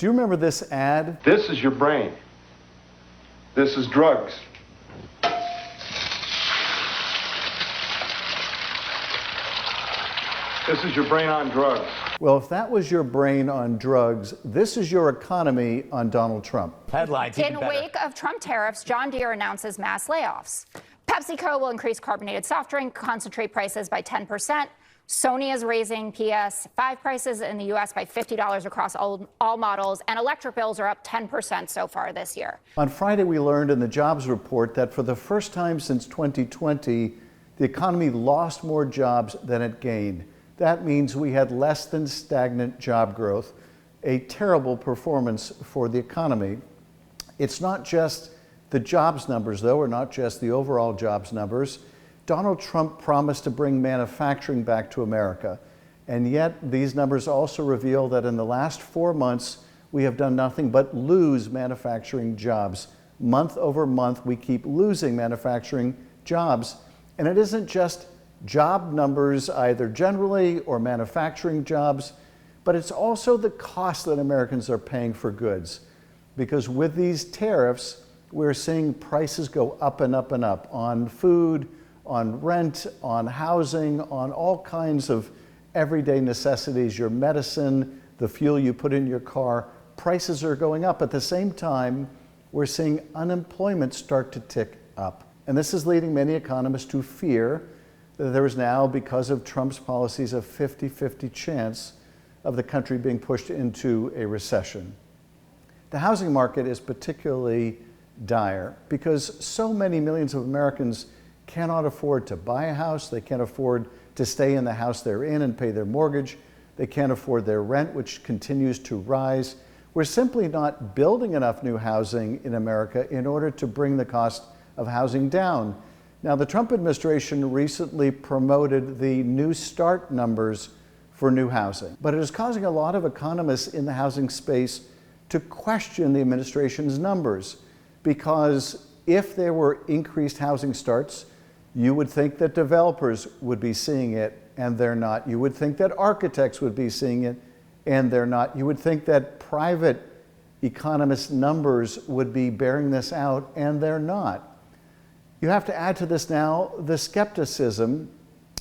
Do you remember this ad? This is your brain. This is drugs. This is your brain on drugs. Well, if that was your brain on drugs, this is your economy on Donald Trump. Headlines. In the wake of Trump tariffs, John Deere announces mass layoffs. PepsiCo will increase carbonated soft drink concentrate prices by 10%. Sony is raising PS5 prices in the U.S. by $50 across all models, and electric bills are up 10% so far this year. On Friday, we learned in the jobs report that for the first time since 2020, the economy lost more jobs than it gained. That means we had less than stagnant job growth, a terrible performance for the economy. It's not just the jobs numbers, though, or not just the overall jobs numbers. Donald Trump promised to bring manufacturing back to America, and yet these numbers also reveal that in the last 4 months, we have done nothing but lose manufacturing jobs. Month over month, we keep losing manufacturing jobs, and it isn't just job numbers either generally or manufacturing jobs, but it's also the cost that Americans are paying for goods. Because with these tariffs, we're seeing prices go up and up and up on food, on rent, on housing, on all kinds of everyday necessities, your medicine, the fuel you put in your car. Prices are going up. At the same time, we're seeing unemployment start to tick up. And this is leading many economists to fear that there is now, because of Trump's policies, a 50-50 chance of the country being pushed into a recession. The housing market is particularly dire because so many millions of Americans cannot afford to buy a house. They can't afford to stay in the house they're in and pay their mortgage. They can't afford their rent, which continues to rise. We're simply not building enough new housing in America in order to bring the cost of housing down. Now, the Trump administration recently promoted the New Start numbers for new housing, but it is causing a lot of economists in the housing space to question the administration's numbers, because if there were increased housing starts, you would think that developers would be seeing it, and they're not. You would think that architects would be seeing it, and they're not. You would think that private economist numbers would be bearing this out, and they're not. You have to add to this now the skepticism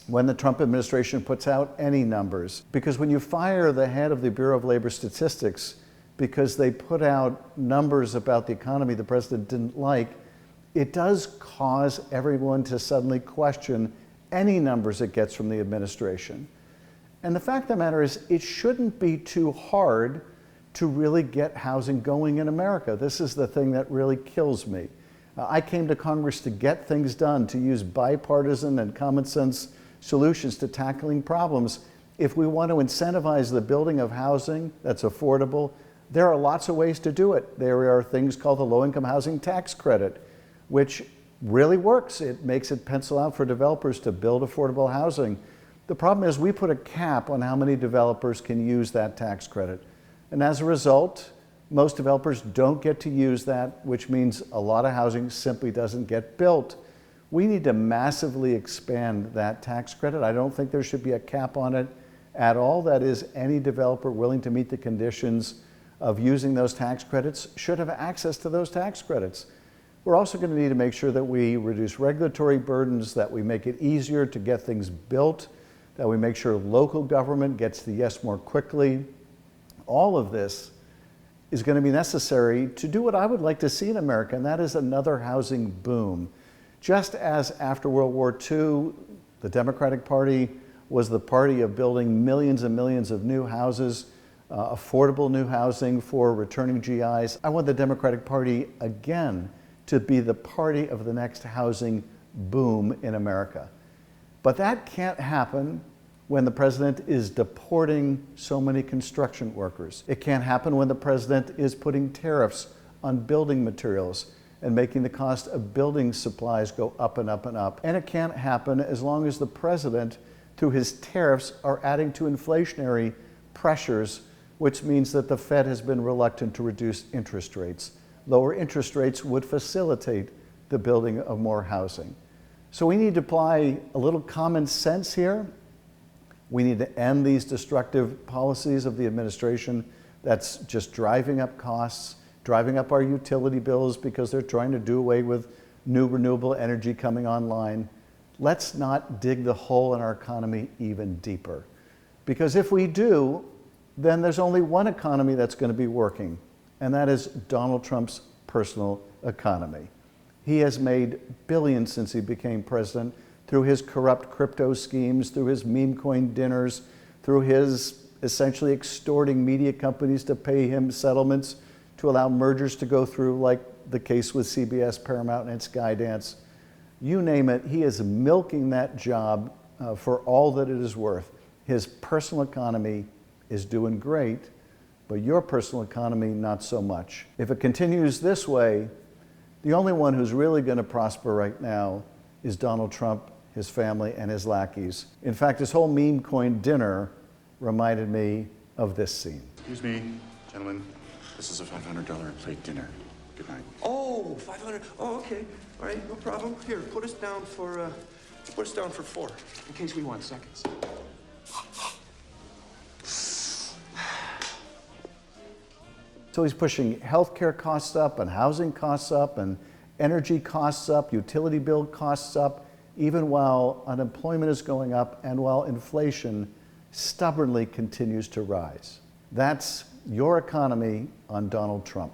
when the Trump administration puts out any numbers. Because when you fire the head of the Bureau of Labor Statistics because they put out numbers about the economy the president didn't like, it does cause everyone to suddenly question any numbers it gets from the administration. And the fact of the matter is, it shouldn't be too hard to really get housing going in America. This is the thing that really kills me. I came to Congress to get things done, to use bipartisan and common sense solutions to tackling problems. If we want to incentivize the building of housing that's affordable, there are lots of ways to do it. There are things called the low-income housing tax credit, which really works. It makes it pencil out for developers to build affordable housing. The problem is we put a cap on how many developers can use that tax credit. And as a result, most developers don't get to use that, which means a lot of housing simply doesn't get built. We need to massively expand that tax credit. I don't think there should be a cap on it at all. That is, any developer willing to meet the conditions of using those tax credits should have access to those tax credits. We're also going to need to make sure that we reduce regulatory burdens, that we make it easier to get things built, that we make sure local government gets the yes more quickly. All of this is going to be necessary to do what I would like to see in America, and that is another housing boom. Just as after World War II, the Democratic Party was the party of building millions and millions of new houses, affordable new housing for returning GIs. I want the Democratic Party again to be the party of the next housing boom in America. But that can't happen when the president is deporting so many construction workers. It can't happen when the president is putting tariffs on building materials and making the cost of building supplies go up and up and up. And it can't happen as long as the president, through his tariffs, are adding to inflationary pressures, which means that the Fed has been reluctant to reduce interest rates. Lower interest rates would facilitate the building of more housing. So we need to apply a little common sense here. We need to end these destructive policies of the administration That's just driving up costs, driving up our utility bills because they're trying to do away with new renewable energy coming online. Let's not dig the hole in our economy even deeper. Because if we do, then there's only one economy that's going to be working, and that is Donald Trump's personal economy. He has made billions since he became president through his corrupt crypto schemes, through his meme coin dinners, through his essentially extorting media companies to pay him settlements to allow mergers to go through, like the case with CBS, Paramount, and Skydance. You name it, he is milking that job for all that it is worth. His personal economy is doing great, but your personal economy, not so much. If it continues this way, the only one who's really going to prosper right now is Donald Trump, his family, and his lackeys. In fact, his whole meme coin dinner reminded me of this scene. Excuse me, gentlemen. This is a $500 a plate dinner. Good night. Oh, 500. Oh, okay. All right, no problem. Here, put us down for 4, in case we want seconds. So he's pushing healthcare costs up and housing costs up and energy costs up, utility bill costs up, even while unemployment is going up and while inflation stubbornly continues to rise. That's your economy on Donald Trump.